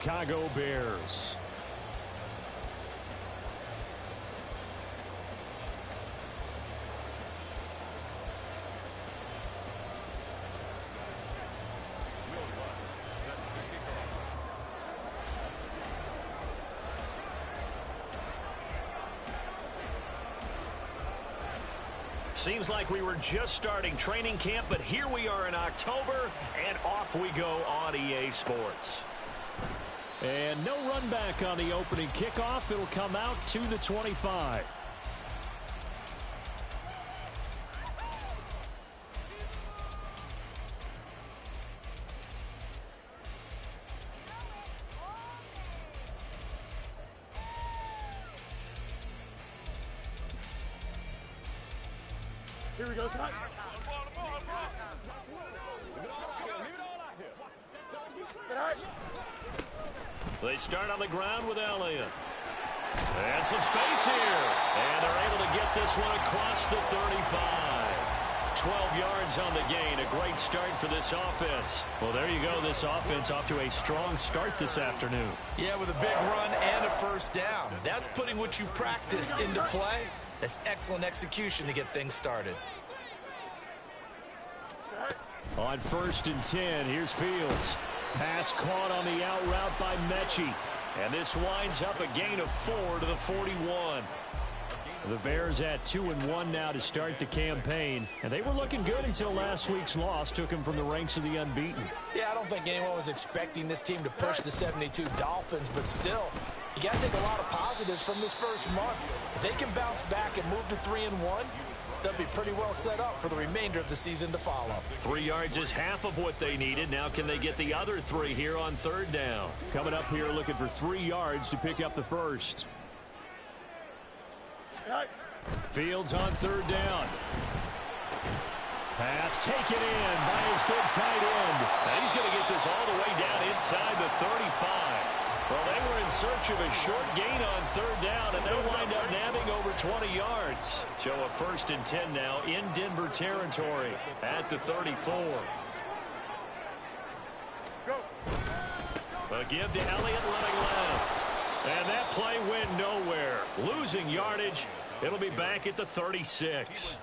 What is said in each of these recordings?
Chicago Bears. Seems like we were just starting training camp, but here we are in October, and off we go on EA Sports. And no run back on the opening kickoff. It'll come out to the 25. Here we go, Scott. They start on the ground with Elliott. And some space here. And they're able to get this one across the 35. 12 yards on the gain. A great start for this offense. Well, there you go. This offense off to a strong start this afternoon. Yeah, with a big run and a first down. That's putting what you practice into play. That's excellent execution to get things started. On 1st and 10, here's Fields. Pass caught on the out route by Mechie. And this winds up a gain of 4 to the 41. The Bears at 2-1 now to start the campaign. And they were looking good until last week's loss took them from the ranks of the unbeaten. Yeah, I don't think anyone was expecting this team to push the 72 Dolphins, but still, you got to take a lot of positives from this first month. If they can bounce back and move to 3-1, they'll be pretty well set up for the remainder of the season to follow. 3 yards is half of what they needed. Now can they get the other 3 here on 3rd down? Coming up here looking for 3 yards to pick up the first. Fields on 3rd down. Pass taken in by his big tight end. And he's going to get this all the way down inside the 35. Well, they were in search of a short gain on 3rd down, and they'll wind up nabbing over 20 yards. So a 1st and 10 now in Denver territory at the 34. A give to Elliott running left. And that play went nowhere. Losing yardage. It'll be back at the 36.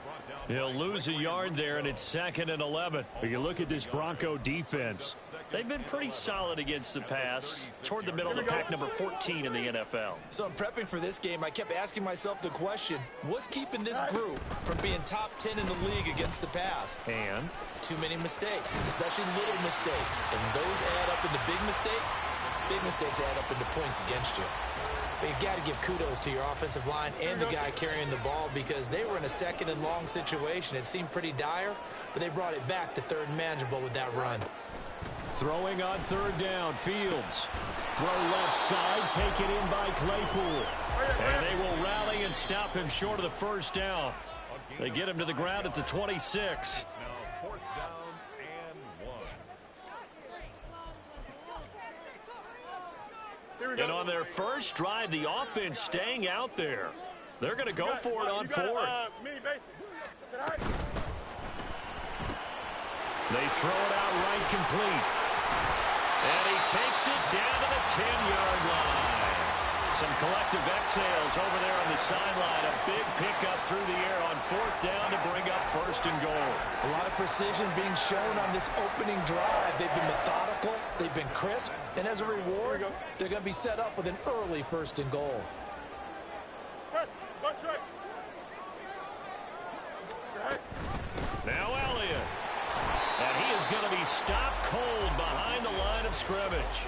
He'll lose a yard there, and it's 2nd and 11. But you look at this Bronco defense. They've been pretty solid against the pass. Toward the middle of the pack, number 14 in the NFL. So in prepping for this game, I kept asking myself the question, what's keeping this group from being top 10 in the league against the pass? And? Too many mistakes, especially little mistakes. And those add up into big mistakes. Big mistakes add up into points against you. But you got to give kudos to your offensive line and the guy carrying the ball because they were in a 2nd and long situation. It seemed pretty dire, but they brought it back to 3rd and manageable with that run. Throwing on 3rd down, Fields. Throw left side, taken in by Claypool. And they will rally and stop him short of the 1st down. They get him to the ground at the 26. And on their first drive, the offense staying out there. They're going to go for it on 4th. They throw it out right complete. And he takes it down to the 10-yard line. Some collective exhales over there on the sideline. A big pickup through the air on 4th down to bring up 1st and goal. A lot of precision being shown on this opening drive. They've been methodical. They've been crisp. And as a reward, they're going to be set up with an early 1st and goal. Now Elliott. And he is going to be stopped cold behind the line of scrimmage.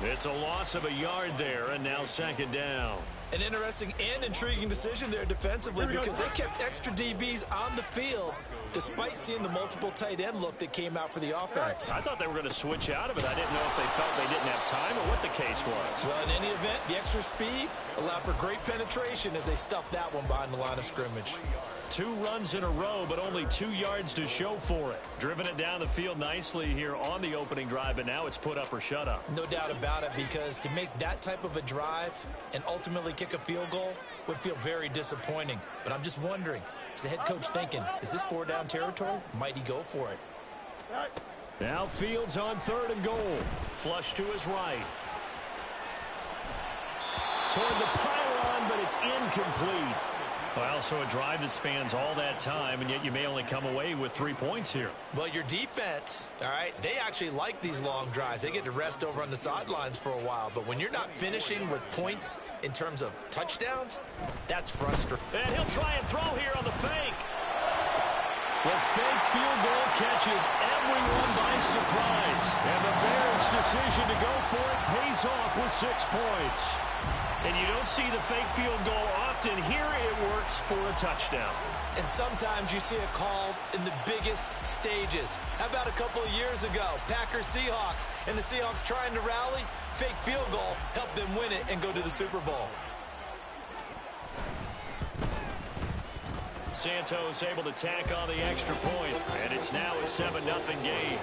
It's a loss of a yard there, and now 2nd down. An interesting and intriguing decision there defensively because they kept extra DBs on the field despite seeing the multiple tight end look that came out for the offense. I thought they were going to switch out of it. I didn't know if they felt they didn't have time or what the case was. Well, in any event, the extra speed allowed for great penetration as they stuffed that one behind the line of scrimmage. 2 runs in a row, but only 2 yards to show for it. Driven it down the field nicely here on the opening drive, but now it's put up or shut up. No doubt about it, because to make that type of a drive and ultimately kick a field goal would feel very disappointing. But I'm just wondering, is the head coach thinking, is this 4-down territory? Might he go for it? Now Fields on 3rd and goal. Flush to his right. toward the pylon, but it's incomplete. Well, so a drive that spans all that time, and yet you may only come away with 3 points here. Well, your defense, all right, they actually like these long drives. They get to rest over on the sidelines for a while. But when you're not finishing with points in terms of touchdowns, that's frustrating. And he'll try and throw here on the fake. The fake field goal catches everyone by surprise. And the Bears' decision to go for it pays off with 6 points. And you don't see the fake field goal often. Here it works for a touchdown. And sometimes you see it called in the biggest stages. How about a couple of years ago, Packers-Seahawks, and the Seahawks trying to rally? Fake field goal helped them win it and go to the Super Bowl. Santos able to tack on the extra point, and it's now a 7-0 game.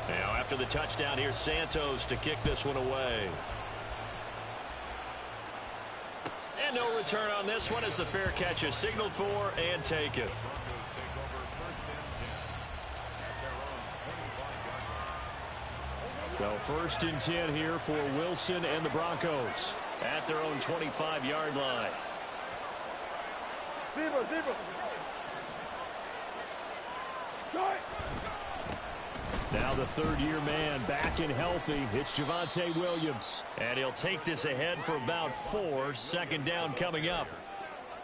Now after the touchdown, here's Santos to kick this one away. And no return on this one as the fair catch is signaled for and taken. So 1st and 10 here for Wilson and the Broncos at their own 25-yard line. Now the third-year man back and healthy. It's Javonte Williams. And he'll take this ahead for about 4. 2nd down coming up.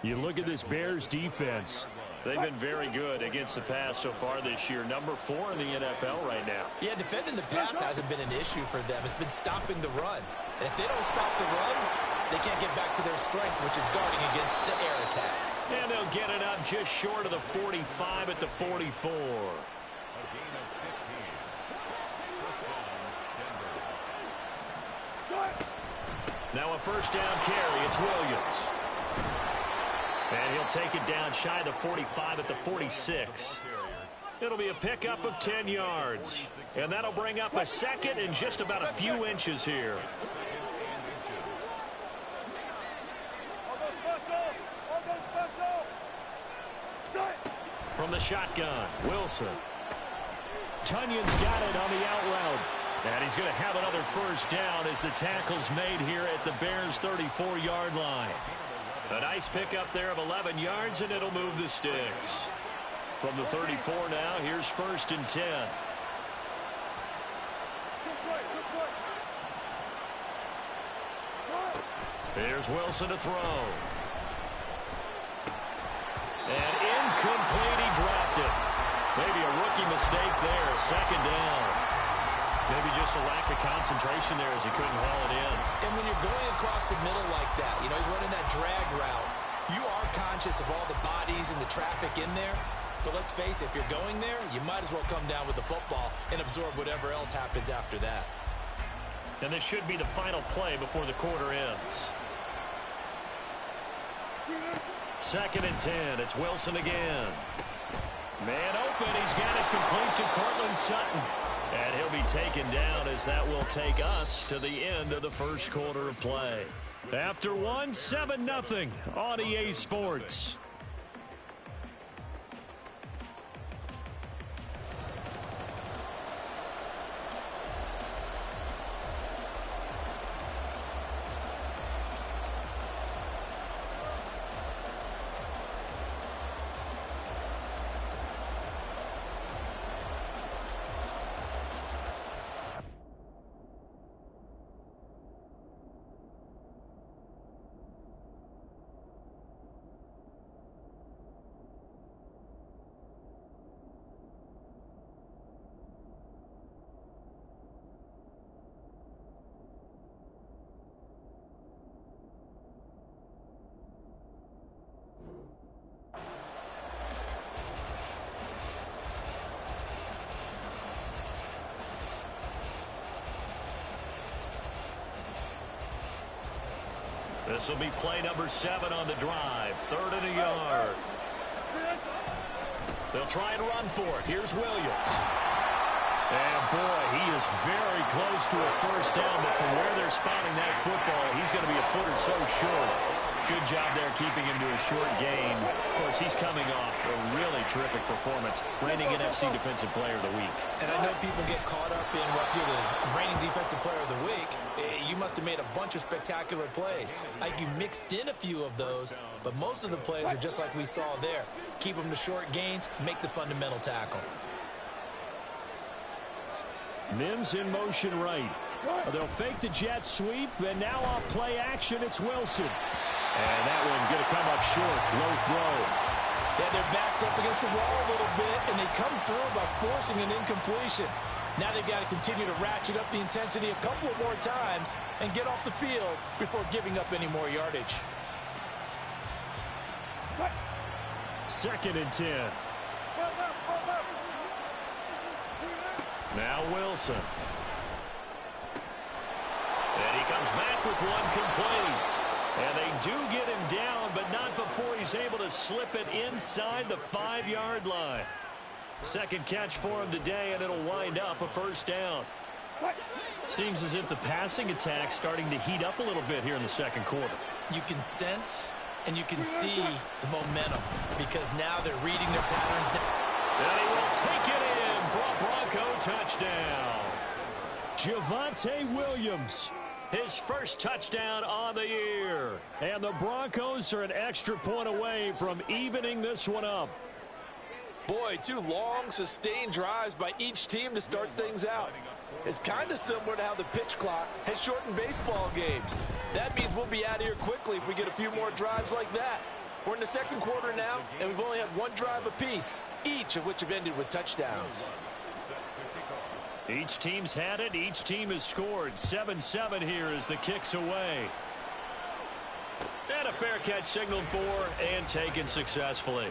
You look at this Bears defense. They've been very good against the pass so far this year. Number 4 in the NFL right now. Yeah, defending the pass hasn't been an issue for them. It's been stopping the run. And if they don't stop the run, they can't get back to their strength, which is guarding against the air attack. And they'll get it up just short of the 45 at the 44. Now a 1st down carry. It's Williams. And he'll take it down shy of the 45 at the 46. It'll be a pickup of 10 yards. And that'll bring up a 2nd and just about a few inches here. From the shotgun, Wilson. Tunyon's got it on the out route. And he's going to have another 1st down as the tackle's made here at the Bears' 34-yard line. A nice pickup there of 11 yards, and it'll move the sticks. From the 34 now, here's 1st and 10. Here's Wilson to throw. And incomplete, he dropped it. Maybe a rookie mistake there, 2nd down. Maybe just a lack of concentration there as he couldn't haul it in. And when you're going across the middle like that, you know, he's running that drag route, you are conscious of all the bodies and the traffic in there. But let's face it, if you're going there, you might as well come down with the football and absorb whatever else happens after that. And this should be the final play before the quarter ends. 2nd and 10. It's Wilson again. Man open. He's got it complete to Cortland Sutton. And he'll be taken down as that will take us to the end of the 1st quarter of play. After 1, 7-0 on EA Sports. This will be play number 7 on the drive. 3rd and a yard. They'll try and run for it. Here's Williams. And boy, he is very close to a 1st down, but from where they're spotting that football, he's going to be a foot or so short. Good job there keeping him to a short gain. Of course, he's coming off a really terrific performance, reigning NFC Defensive Player of the Week. And I know people get caught up in what you're the reigning Defensive Player of the Week. You must have made a bunch of spectacular plays. Like you mixed in a few of those, but most of the plays are just like we saw there. Keep them to short gains, make the fundamental tackle. Mims in motion right. They'll fake the jet sweep, and now off play action, it's Wilson. And that one going to come up short. Low throw. Yeah, their back's up against the wall a little bit, and they come through by forcing an incompletion. Now they've got to continue to ratchet up the intensity a couple of more times and get off the field before giving up any more yardage. 2nd and 10. Now Wilson. And he comes back with one complete. And they do get him down, but not before he's able to slip it inside the 5-yard line. Second catch for him today, and it'll wind up a first down. Seems as if the passing attack's starting to heat up a little bit here in the second quarter. You can sense and you can see the momentum because now they're reading their patterns. And he will take it in for a Bronco touchdown. Javonte Williams, his first touchdown on the year. And the Broncos are an extra point away from evening this one up. Boy, 2 long, sustained drives by each team to start things out. It's kind of similar to how the pitch clock has shortened baseball games. That means we'll be out of here quickly if we get a few more drives like that. We're in the second quarter now, and we've only had 1 drive apiece, each of which have ended with touchdowns. Each team's had it. Each team has scored. 7-7 here as the kick's away. And a fair catch signaled for and taken successfully.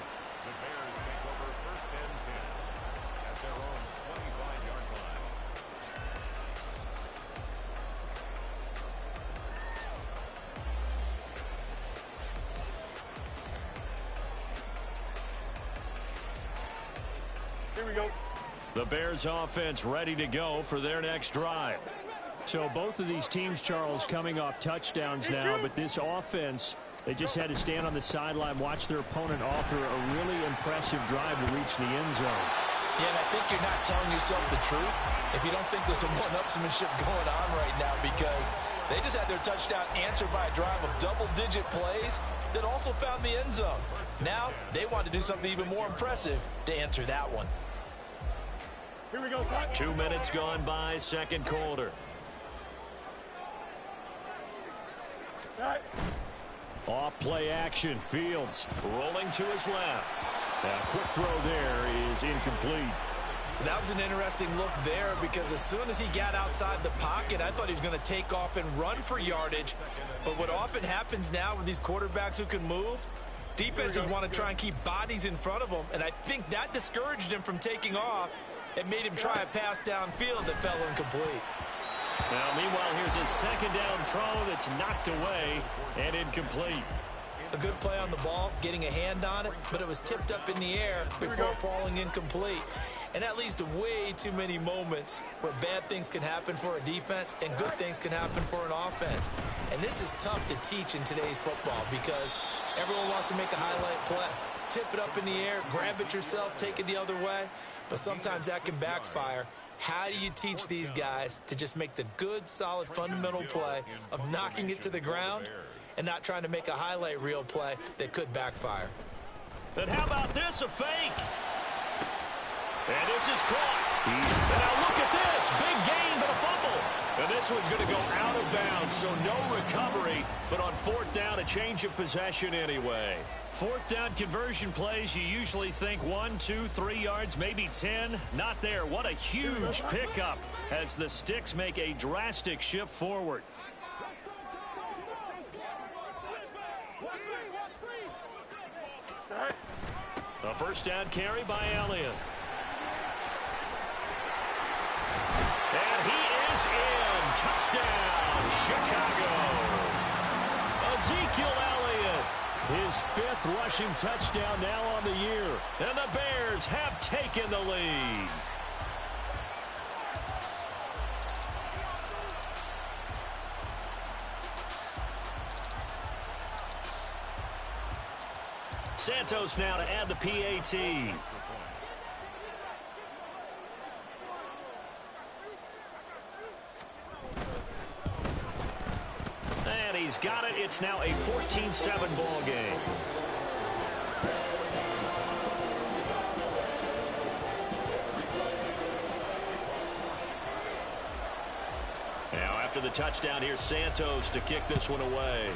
Here we go. The Bears offense ready to go for their next drive. So both of these teams, Charles, coming off touchdowns now, but this offense, they just had to stand on the sideline, watch their opponent author a really impressive drive to reach the end zone. Yeah, and I think you're not telling yourself the truth if you don't think there's some one-upsmanship going on right now, because they just had their touchdown answered by a drive of double-digit plays that also found the end zone. Now they want to do something even more impressive to answer that one. Here we go, 2 minutes gone by, second quarter. Off play action. Fields rolling to his left. Now, quick throw there is incomplete. That was an interesting look there because as soon as he got outside the pocket, I thought he was going to take off and run for yardage. But what often happens now with these quarterbacks who can move, defenses want to try and keep bodies in front of them, and I think that discouraged him from taking off. It made him try a pass downfield that fell incomplete. Now, meanwhile, here's a second down throw that's knocked away and incomplete. A good play on the ball, getting a hand on it, but it was tipped up in the air before falling incomplete. And that leads to way too many moments where bad things can happen for a defense and good things can happen for an offense. And this is tough to teach in today's football because everyone wants to make a highlight play. Tip it up in the air, grab it yourself, take it the other way. But sometimes that can backfire. How do you teach these guys to just make the good, solid, fundamental play of knocking it to the ground and not trying to make a highlight reel play that could backfire? And how about this, a fake? And this is caught. And now look at this. Big gain, but a fumble. And this one's going to go out of bounds, so no recovery. But on fourth down, a change of possession anyway. Fourth down conversion plays, you usually think 1, 2, 3 yards, maybe 10. Not there. What a huge pickup as the Sticks make a drastic shift forward. A first down carry by Elliott. And he is in. Touchdown, Chicago. Ezekiel Elliott, his 5th rushing touchdown now on the year. And the Bears have taken the lead. Santos now to add the PAT. And he's got it. It's now a 14-7 ball game. Now after the touchdown, here's Santos to kick this one away.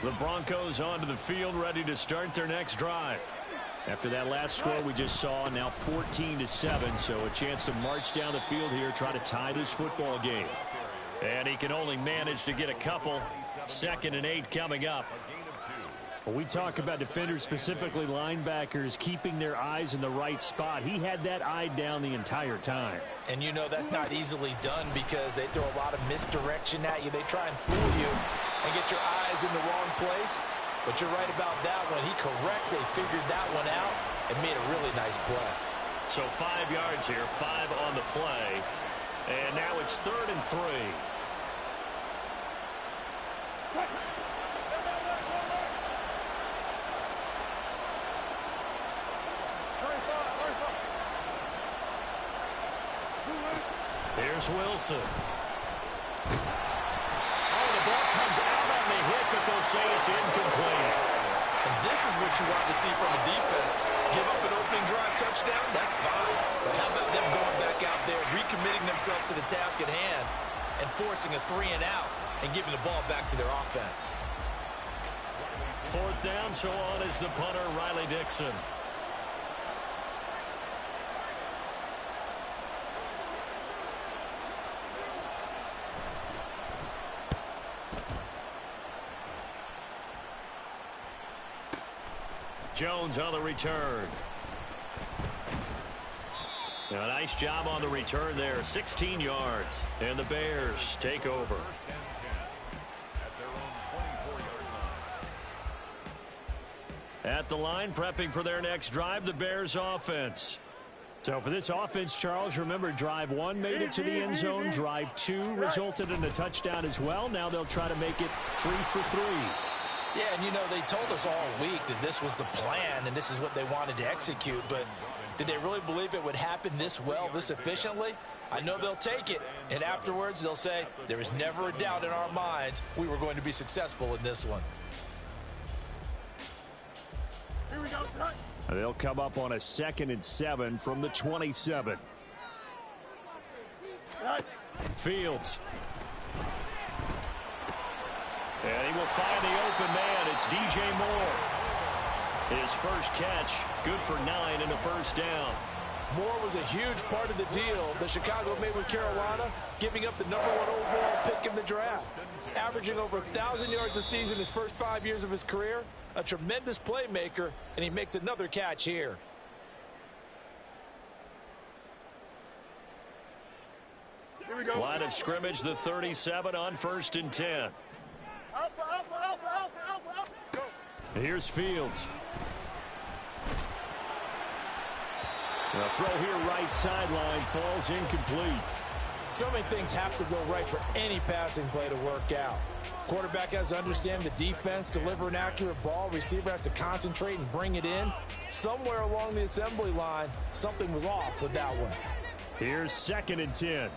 The Broncos onto the field, ready to start their next drive. After that last score we just saw, now 14-7, so a chance to march down the field here, try to tie this football game. And he can only manage to get a couple. 2nd and 8 coming up. Well, we talk about defenders, specifically linebackers, keeping their eyes in the right spot. He had that eye down the entire time. And you know that's not easily done because they throw a lot of misdirection at you. They try and fool you and get your eyes in the wrong place. But you're right about that one. He correctly figured that one out and made a really nice play. So 5 yards here, 5 on the play. And now it's 3rd and 3. Here's Wilson. Oh, the ball comes out on the hit, but they'll say it's incomplete. And this is what you want to see from a defense. Give up an opening drive touchdown, that's fine. But how about them going back out there, recommitting themselves to the task at hand, and forcing a 3 and out, and giving the ball back to their offense. 4th down, so on is the punter, Riley Dixon. Jones on the return. A nice job on the return there. 16 yards. And the Bears take over. At the line, prepping for their next drive, the Bears offense. So for this offense, Charles, remember drive 1 made it to the end zone. Drive 2 resulted in a touchdown as well. Now they'll try to make it 3 for 3. Yeah, and you know, they told us all week that this was the plan and this is what they wanted to execute, but did they really believe it would happen this well, this efficiently? I know they'll take it, and afterwards they'll say, there was never a doubt in our minds we were going to be successful in this one. Here we go. They'll come up on a 2nd and 7 from the 27. Fields. And he will find the open man. It's DJ Moore. His first catch, good for 9 and a first down. Moore was a huge part of the deal that Chicago made with Carolina, giving up the #1 overall pick in the draft. Averaging over 1,000 yards a season his first 5 years of his career. A tremendous playmaker, and he makes another catch here. Here we go. Line of scrimmage, the 37 on 1st and 10. Here's Fields. The throw here right sideline falls incomplete. So many things have to go right for any passing play to work out. Quarterback has to understand the defense, deliver an accurate ball. Receiver has to concentrate and bring it in. Somewhere along the assembly line, something was off with that one. Here's 2nd and 10.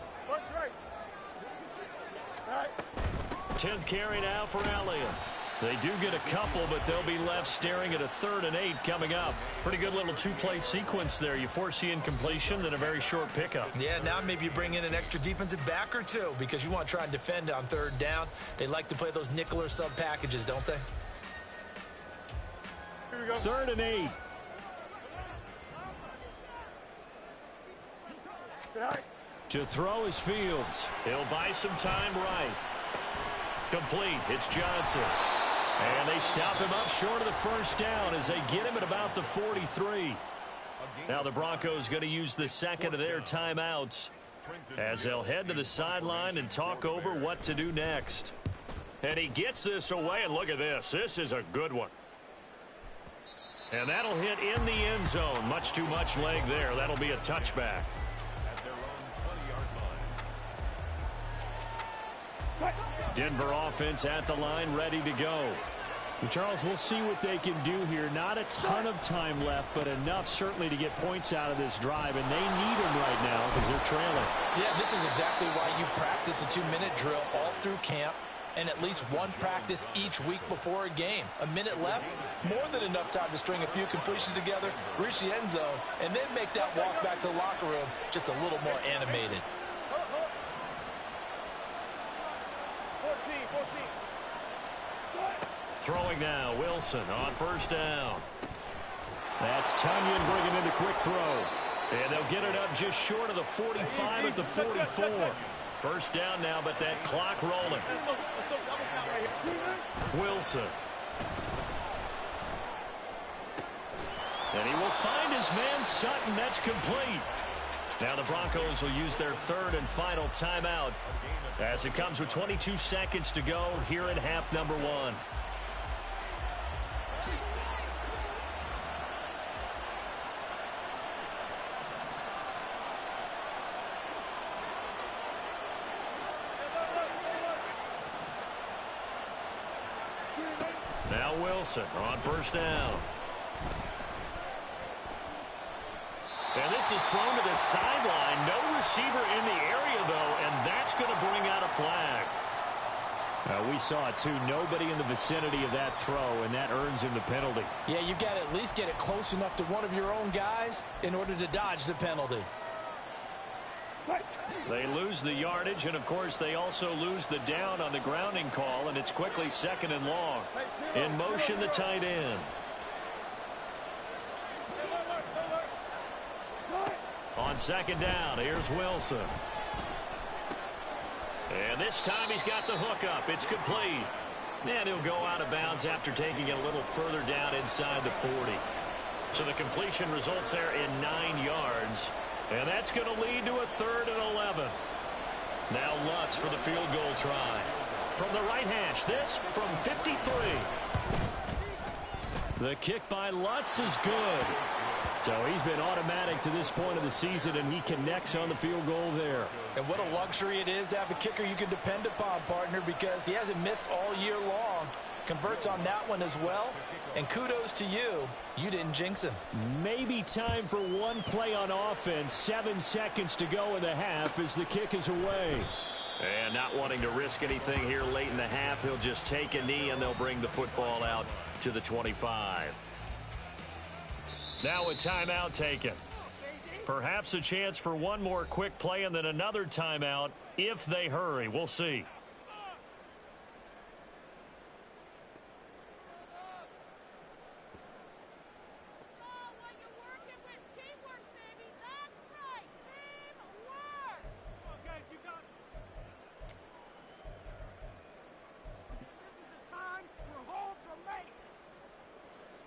10th carry now for Elliott. They do get a couple, but they'll be left staring at a 3rd and 8 coming up. Pretty good little 2-play sequence there. You force the incompletion, then a very short pickup. Yeah, now maybe you bring in an extra defensive back or two because you want to try and defend on 3rd down. They like to play those nickel or sub packages, don't they? Here we go. 3rd and 8. To throw is Fields. He'll buy some time right. Complete. It's Johnson. And they stop him up short of the first down as they get him at about the 43. Now the Broncos going to use the 2nd of their timeouts as they'll head to the sideline and talk over what to do next. And he gets this away, and look at this. This is a good one. And that'll hit in the end zone. Much too much leg there. That'll be a touchback. Denver offense at the line, ready to go. Charles, we'll see what they can do here. Not a ton of time left, but enough certainly to get points out of this drive, and they need them right now because they're trailing. Yeah, this is exactly why you practice a 2-minute drill all through camp and at least one practice each week before a game. A minute left, more than enough time to string a few completions together, reach the end zone, and then make that walk back to the locker room just a little more animated. Throwing now, Wilson on first down. That's Tunyon bringing in the quick throw. And they'll get it up just short of the 45 at the 44. First down now, but that clock rolling. Wilson. And he will find his man Sutton. That's complete. Now the Broncos will use their third and final timeout as it comes with 22 seconds to go here in half number 1. Now Wilson on first down. And this is thrown to the sideline. No receiver in the area, though, and that's going to bring out a flag. We saw it, too. Nobody in the vicinity of that throw, and that earns him the penalty. Yeah, you've got to at least get it close enough to one of your own guys in order to dodge the penalty. They lose the yardage, and, of course, they also lose the down on the grounding call, and it's quickly second and long. In motion, the tight end. On second down, here's Wilson. And this time he's got the hook up. It's complete. And he'll go out of bounds after taking it a little further down inside the 40. So the completion results there in 9 yards. And that's going to lead to a 3rd and 11. Now Lutz for the field goal try. From the right hash, this from 53. The kick by Lutz is good. So he's been automatic to this point of the season, and he connects on the field goal there. And what a luxury it is to have a kicker you can depend upon, partner, because he hasn't missed all year long. Converts on that one as well. And kudos to you. You didn't jinx him. Maybe time for one play on offense. 7 seconds to go in the half as the kick is away. And not wanting to risk anything here late in the half, he'll just take a knee, and they'll bring the football out to the 25. Now a timeout taken. Perhaps a chance for one more quick play and then another timeout if they hurry. We'll see.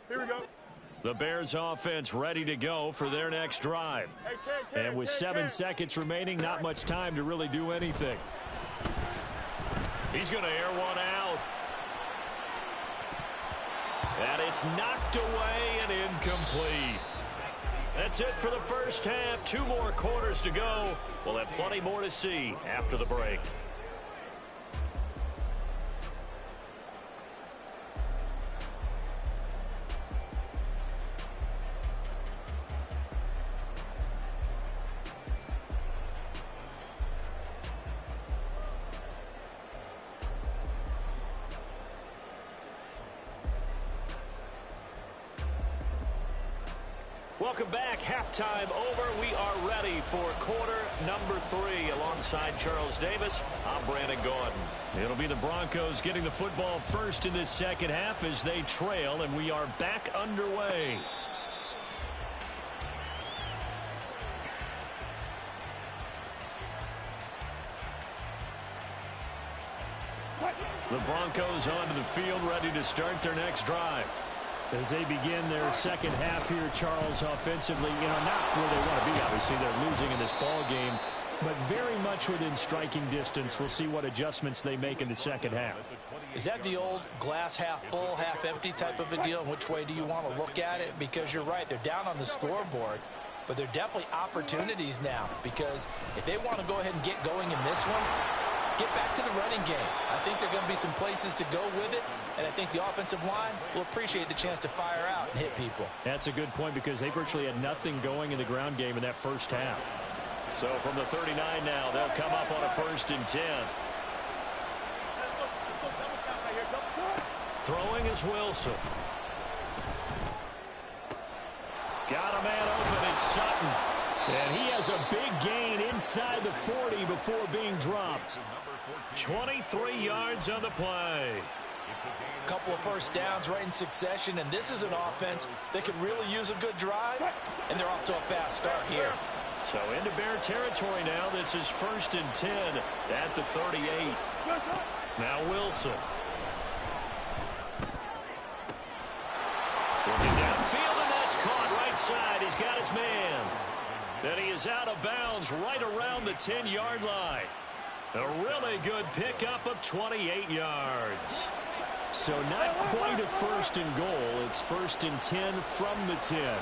Here we go. The Bears offense ready to go for their next drive. And with 7 seconds remaining, not much time to really do anything. He's going to air one out. And it's knocked away and incomplete. That's it for the first half. 2 more quarters to go. We'll have plenty more to see after the break. Welcome back. Halftime over. We are ready for quarter number 3. Alongside Charles Davis, I'm Brandon Gordon. It'll be the Broncos getting the football first in this second half as they trail, and we are back underway. The Broncos onto the field, ready to start their next drive. As they begin their second half here, Charles, offensively, not where they want to be. Obviously, they're losing in this ball game. but very much within striking distance. We'll see what adjustments they make in the second half. Is that the old glass half full, half empty type of a deal? Which way do you want to look at it? Because you're right, they're down on the scoreboard, but they're definitely opportunities now, because if they want to go ahead and get going in this one, get back to the running game. I think there are going to be some places to go with it, and I think the offensive line will appreciate the chance to fire out and hit people. That's a good point, because they virtually had nothing going in the ground game in that first half. So from the 39 now, they'll come up on a 1st and 10. Throwing is Wilson. Got a man open, it's Sutton. And he has a big gain inside the 40 before being dropped. 23 yards on the play. A couple of first downs right in succession, and this is an offense that could really use a good drive, and they're off to a fast start here. So into Bear territory now. This is 1st and 10 at the 38. Now Wilson. Looking downfield, and that's caught right side. He's got his man. And he is out of bounds right around the 10-yard line. A really good pickup of 28 yards. So not quite a 1st and goal. It's 1st and 10 from the 10.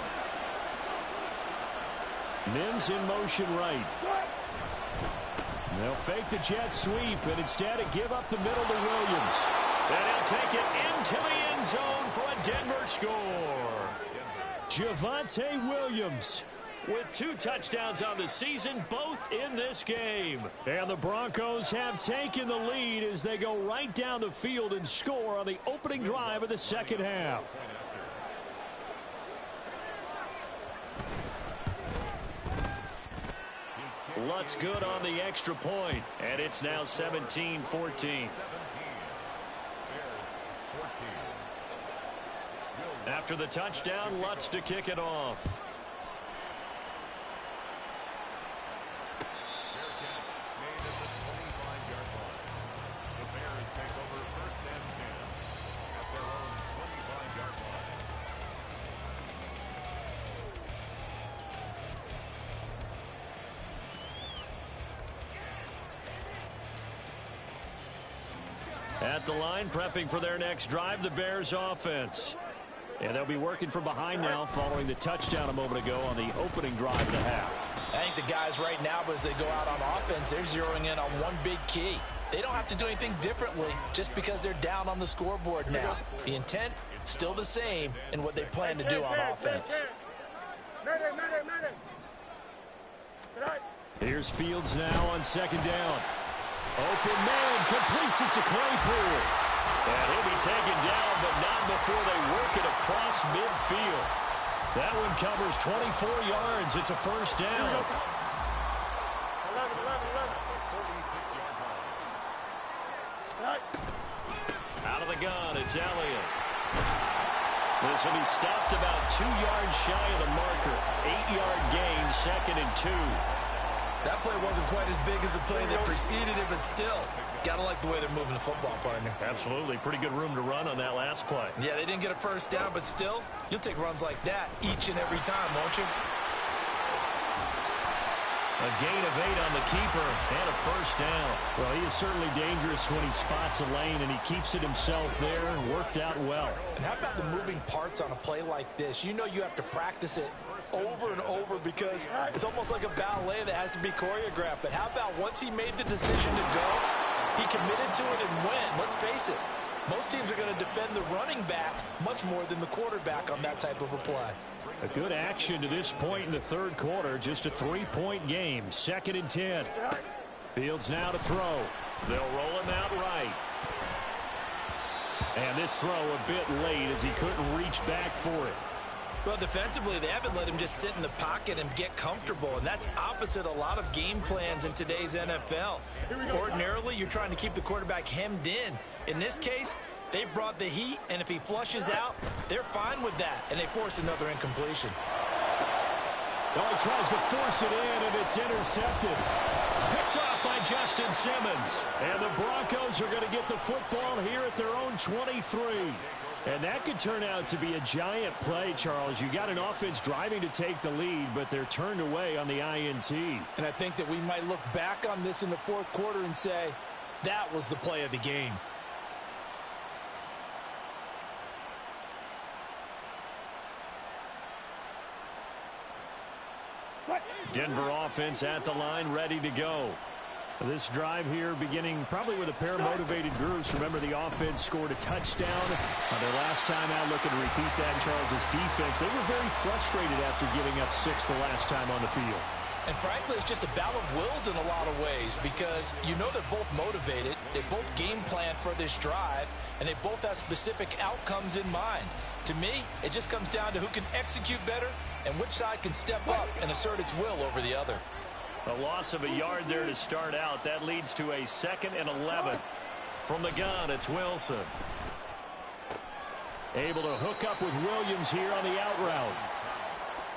Mims in motion right. They'll fake the jet sweep, and instead give up the middle to Williams. And he'll take it into the end zone for a Denver score. Javonte Williams with 2 touchdowns on the season, both in this game. And the Broncos have taken the lead as they go right down the field and score on the opening drive of the second half. Lutz good on the extra point, and it's now 17-14. After the touchdown, Lutz to kick it off. At the line, prepping for their next drive, the Bears offense. And they'll be working from behind now following the touchdown a moment ago on the opening drive of the half. I think the guys right now, as they go out on offense, they're zeroing in on one big key. They don't have to do anything differently just because they're down on the scoreboard now. The intent, still the same in what they plan to do on offense. Here's Fields now on 2nd down. Open man, completes it to Claypool. And he'll be taken down, but not before they work it across midfield. That one covers 24 yards. It's a 1st down. Out of the gun, it's Elliott. This will be stopped about 2 yards shy of the marker. 8-yard gain, 2nd and 2. That play wasn't quite as big as the play that preceded it, but still, gotta like the way they're moving the football, partner. Absolutely. Pretty good room to run on that last play. Yeah, they didn't get a 1st down, but still, you'll take runs like that each and every time, won't you? A gain of 8 on the keeper and a 1st down. Well, he is certainly dangerous when he spots a lane, and he keeps it himself there and worked out well. And how about the moving parts on a play like this? You know you have to practice it over and over because it's almost like a ballet that has to be choreographed. But how about once he made the decision to go, he committed to it and went. Let's face it, most teams are going to defend the running back much more than the quarterback on that type of a play. A good action to this point in the 3rd quarter. Just a 3-point game. 2nd and 10. Fields now to throw. They'll roll him out right. And this throw a bit late as he couldn't reach back for it. Well, defensively, they haven't let him just sit in the pocket and get comfortable, and that's opposite a lot of game plans in today's NFL. Ordinarily, you're trying to keep the quarterback hemmed in. In this case, they brought the heat, and if he flushes out, they're fine with that, and they force another incompletion. Well, he tries to force it in, and it's intercepted. Picked off by Justin Simmons. And the Broncos are going to get the football here at their own 23. And that could turn out to be a giant play, Charles. You got an offense driving to take the lead, but they're turned away on the INT. And I think that we might look back on this in the fourth quarter and say, that was the play of the game. Denver offense at the line, ready to go. This drive here beginning probably with a pair of motivated groups. Remember, the offense scored a touchdown their last time out. Looking to repeat that. Charles' defense, they were very frustrated after giving up 6 the last time on the field. And frankly, it's just a battle of wills in a lot of ways because you know they're both motivated. They both game plan for this drive, and they both have specific outcomes in mind. To me, it just comes down to who can execute better and which side can step up and assert its will over the other. A loss of a yard there to start out. That leads to a 2nd and 11. From the gun, it's Wilson. Able to hook up with Williams here on the out route.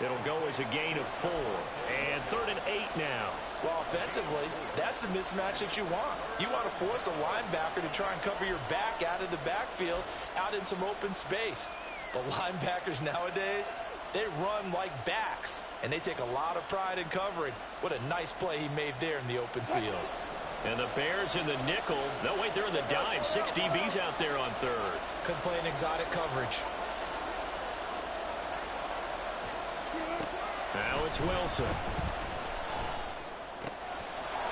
It'll go as a gain of 4. And 3rd and 8 now. Well, offensively, that's the mismatch that you want. You want to force a linebacker to try and cover your back out of the backfield, out in some open space. But linebackers nowadays, they run like backs, and they take a lot of pride in covering. What a nice play he made there in the open field. And the Bears in the nickel. No, wait, they're in the dime. 6 DBs out there on 3rd. Could play an exotic coverage. Now it's Wilson.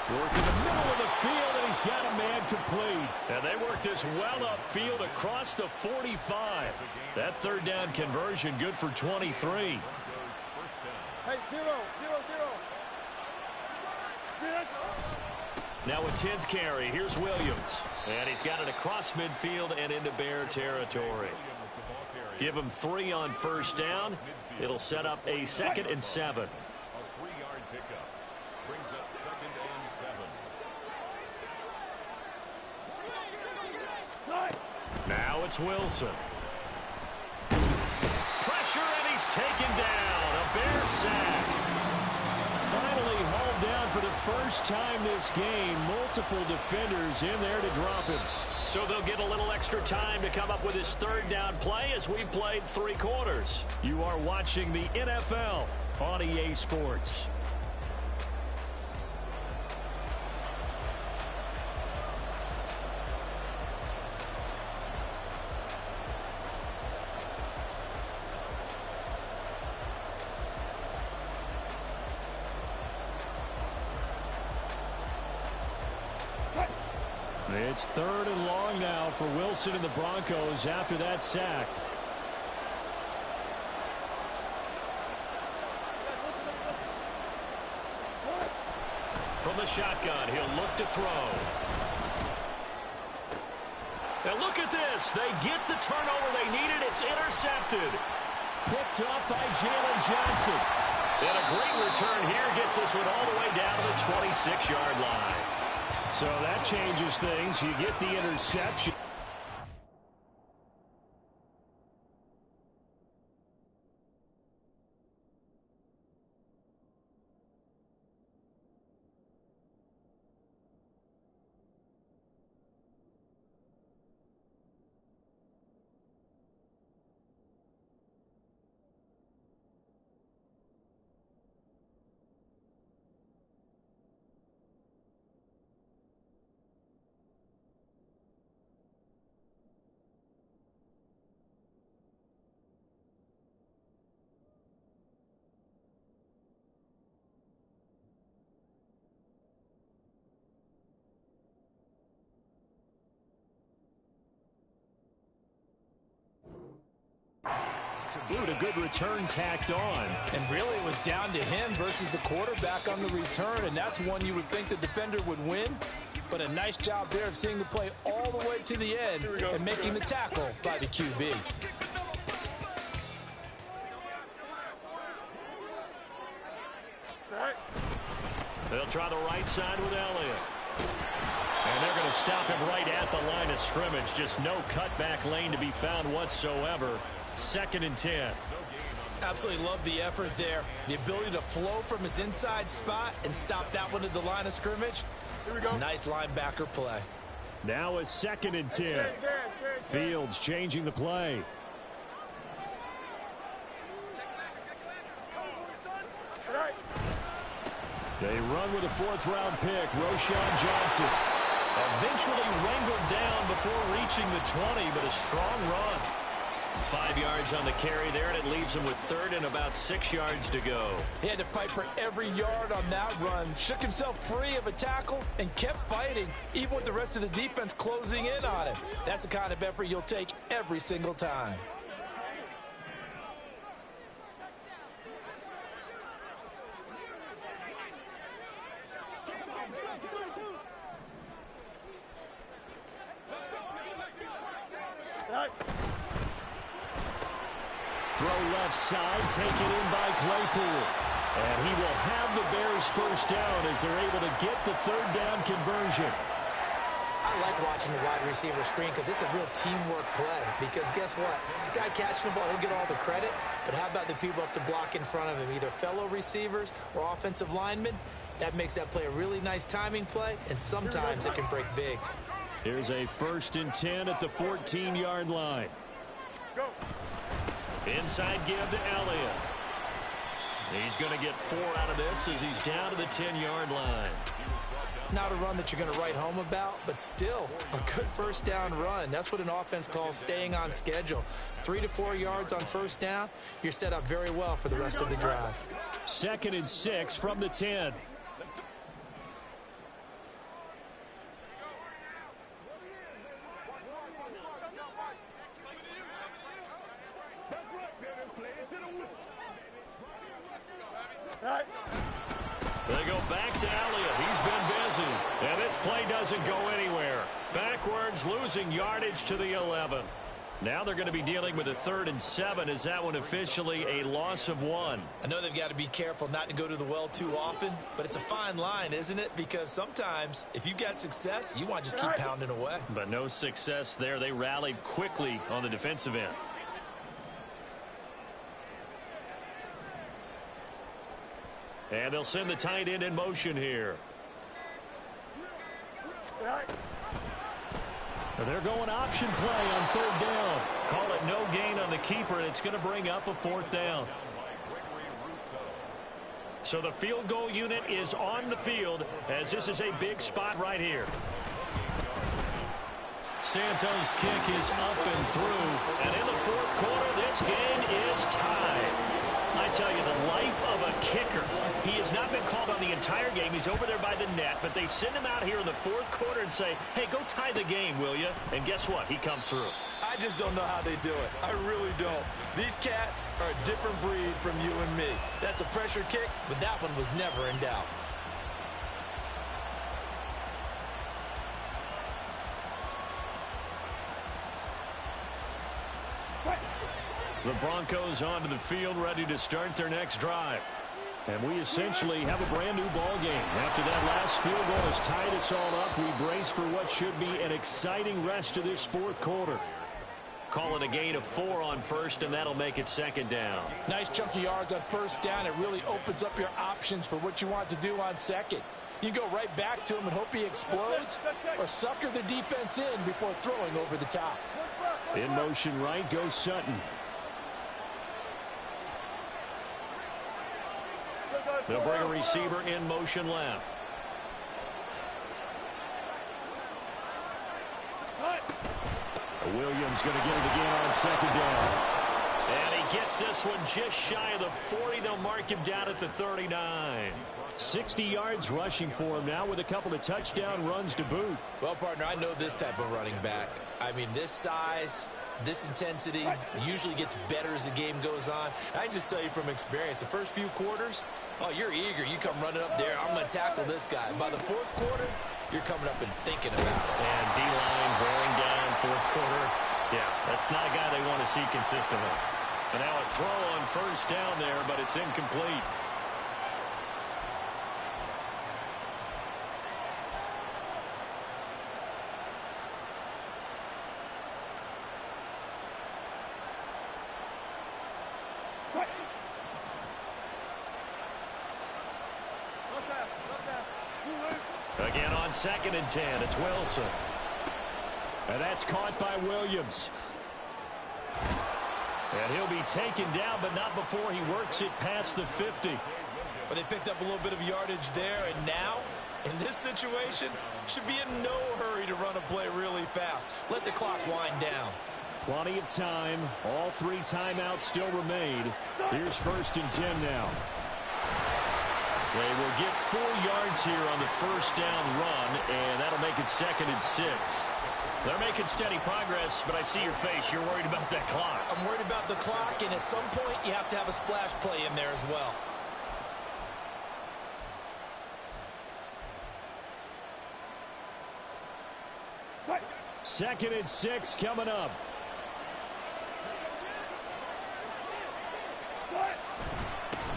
Working the middle of the field, and he's got a man complete. And they work this well upfield across the 45. That 3rd down conversion good for 23. Hey, zero. Now a 10th carry. Here's Williams. And he's got it across midfield and into Bear territory. Give him 3 on 1st down. It'll set up a 2nd and 7. A 3-yard pickup brings up 2nd and 7. Now it's Wilson. Pressure, and he's taken down. A Bear sack. Finally hauled down for the first time this game. Multiple defenders in there to drop him. So they'll get a little extra time to come up with his 3rd down play as we played 3 quarters. You are watching the NFL on EA Sports. It's 3rd and long now for Wilson and the Broncos after that sack. From the shotgun, he'll look to throw. Now look at this. They get the turnover they needed. It's intercepted. Picked up by Jalen Johnson. And a great return here gets this one all the way down to the 26-yard line. So that changes things. You get the interception. With a good return tacked on. And really it was down to him versus the quarterback on the return, and that's one you would think the defender would win. But a nice job there of seeing the play all the way to the end and making the tackle by the QB. They'll try the right side with Elliott. And they're going to stop him right at the line of scrimmage. Just no cutback lane to be found whatsoever. 2nd and 10. Absolutely love the effort there. The ability to flow from his inside spot and stop that one at the line of scrimmage. Nice linebacker play. Now a 2nd and 10. Fields changing the play. They run with a fourth-round pick, Roschon Johnson. Eventually wrangled down before reaching the 20, but a strong run. 5 yards on the carry there, and it leaves him with third and about 6 yards to go. He had to fight for every yard on that run. Shook himself free of a tackle and kept fighting, even with the rest of the defense closing in on him. That's the kind of effort you'll take every single time. Throw left side, taken in by Claypool. And he will have the Bears first down as they're able to get the third down conversion. I like watching the wide receiver screen because it's a real teamwork play. Because guess what? The guy catching the ball, he'll get all the credit. But how about the people up to block in front of him, either fellow receivers or offensive linemen? That makes that play a really nice timing play, and sometimes it can break big. Here's a 1st and 10 at the 14-yard line. Go. Inside give to Elliott. He's going to get 4 out of this as he's down to the 10-yard line. Not a run that you're going to write home about, but still a good first down run. That's what an offense calls staying on schedule. 3 to 4 yards on first down, you're set up very well for the rest of the drive. 2nd and 6 from the 10. They go back to Elliott. He's been busy. And this play doesn't go anywhere. Backwards, losing yardage to the 11. Now they're going to be dealing with a 3rd and 7. Is that one officially a loss of 1? I know they've got to be careful not to go to the well too often, but it's a fine line, isn't it? Because sometimes if you got success, you want to just keep pounding away. But no success there. They rallied quickly on the defensive end. And they'll send the tight end in motion here. They're going option play on 3rd down. Call it no gain on the keeper, and it's going to bring up a 4th down. So the field goal unit is on the field as this is a big spot right here. Santos' kick is up and through. And in the 4th quarter, this game is tied. I tell you, the life of a kicker. He has not been called on the entire game. He's over there by the net, but they send him out here in the 4th quarter and say, hey, go tie the game, will you? And guess what? He comes through. I just don't know how they do it. I really don't. These cats are a different breed from you and me. That's a pressure kick, but that one was never in doubt. The Broncos onto the field, ready to start their next drive. And we essentially have a brand new ball game. After that last field goal has tied us all up, we brace for what should be an exciting rest of this 4th quarter. Call it a gain of 4 on 1st, and that'll make it 2nd down. Nice chunk of yards on 1st down. It really opens up your options for what you want to do on 2nd. You go right back to him and hope he explodes, or sucker the defense in before throwing over the top. In motion right goes Sutton. They'll bring a receiver in motion left. Williams going to get it again on 2nd down. And he gets this one just shy of the 40. They'll mark him down at the 39. 60 yards rushing for him now with a couple of touchdown runs to boot. Well, partner, I know this type of running back. I mean, this size, this intensity usually gets better as the game goes on. I can just tell you from experience, the first few quarters, oh, you're eager. You come running up there, I'm going to tackle this guy. By the 4th quarter, you're coming up and thinking about it. And D-line wearing down 4th quarter. Yeah, that's not a guy they want to see consistently. And now a throw on 1st down there, but it's incomplete. Again on 2nd and 10, it's Wilson. And that's caught by Williams. And he'll be taken down, but not before he works it past the 50. But they picked up a little bit of yardage there, and now, in this situation, should be in no hurry to run a play really fast. Let the clock wind down. Plenty of time. All 3 timeouts still remain. Here's 1st and 10 now. They will get 4 yards here on the first down run, and that'll make it 2nd and 6. They're making steady progress, but I see your face. You're worried about that clock. I'm worried about the clock, and at some point, you have to have a splash play in there as well. Second and 6 coming up.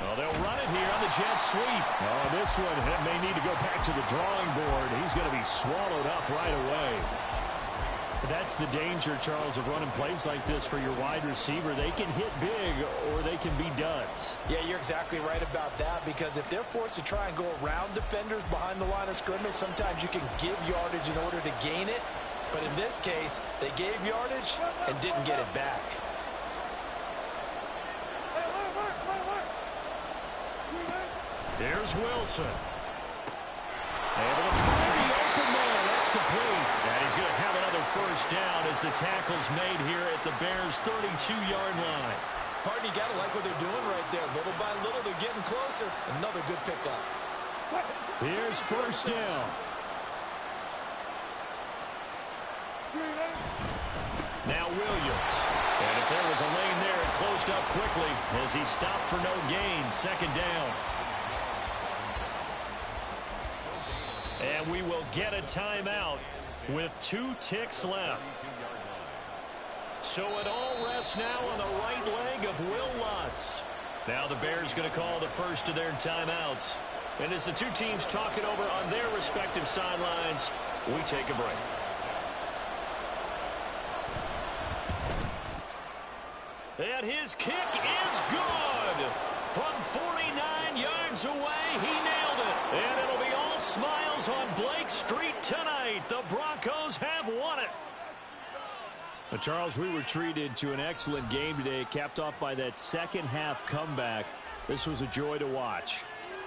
Well, they'll run it here on the jet sweep. Oh, this one may need to go back to the drawing board. He's going to be swallowed up right away. That's the danger, Charles, of running plays like this for your wide receiver. They can hit big or they can be duds. Yeah, you're exactly right about that, because if they're forced to try and go around defenders behind the line of scrimmage, sometimes you can give yardage in order to gain it. But in this case, they gave yardage and didn't get it back. Here's Wilson. Able to fire the open man. That's complete. And he's going to have another first down as the tackle's made here at the Bears' 32-yard line. Pardon, you got to like what they're doing right there. Little by little, they're getting closer. Another good pickup. Here's 1st down. Now Williams. And if there was a lane there, it closed up quickly as he stopped for no gain. 2nd down. And we will get a timeout with 2 ticks left. So it all rests now on the right leg of Will Lutz. Now the Bears going to call the first of their timeouts. And as the 2 teams talk it over on their respective sidelines, we take a break. And his kick is good. From 49 yards away, he nailed it. And it'll be all smiles on Blake Street tonight. The Broncos have won it. Well, Charles, we were treated to an excellent game today, capped off by that second-half comeback. This was a joy to watch.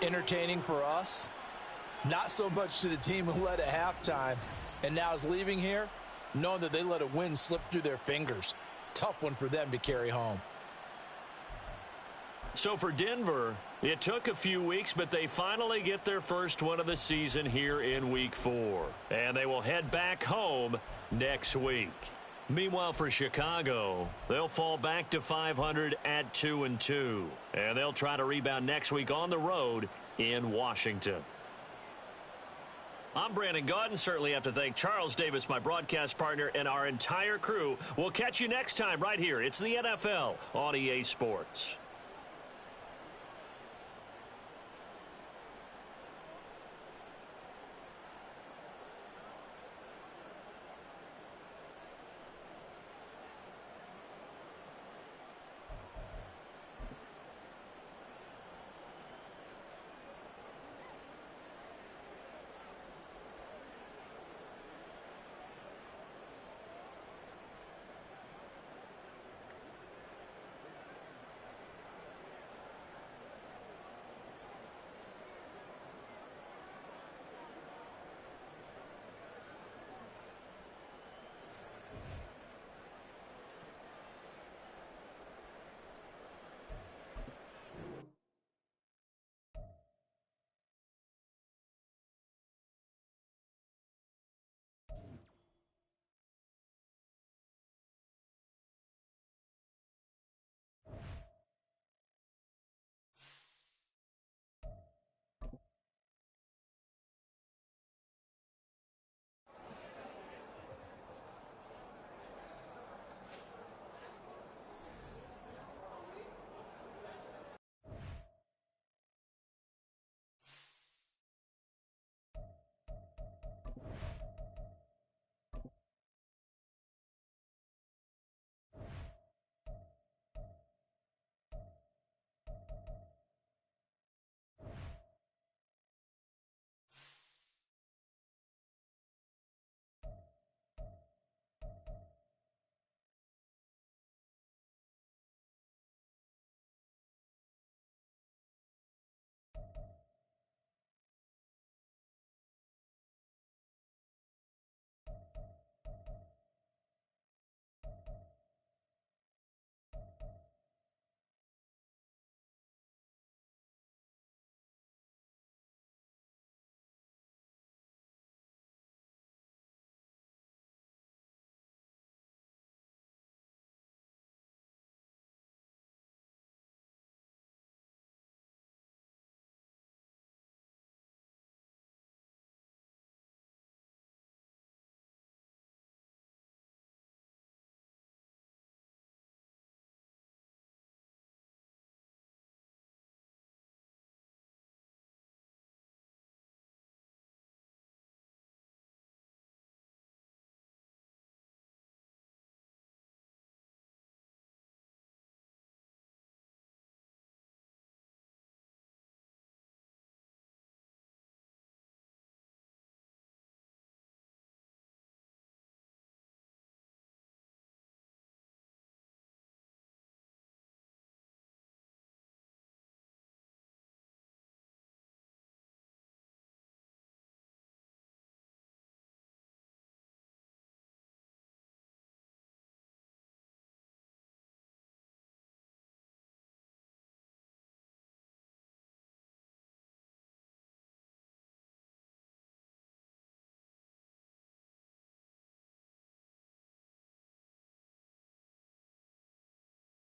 Entertaining for us. Not so much to the team who led at halftime and now is leaving here, knowing that they let a win slip through their fingers. Tough one for them to carry home. So for Denver, it took a few weeks, but they finally get their first one of the season here in Week 4. And they will head back home next week. Meanwhile, for Chicago, they'll fall back to 500 at 2-2. And they'll try to rebound next week on the road in Washington. I'm Brandon Gaudin. Certainly have to thank Charles Davis, my broadcast partner, and our entire crew. We'll catch you next time right here. It's the NFL on EA Sports.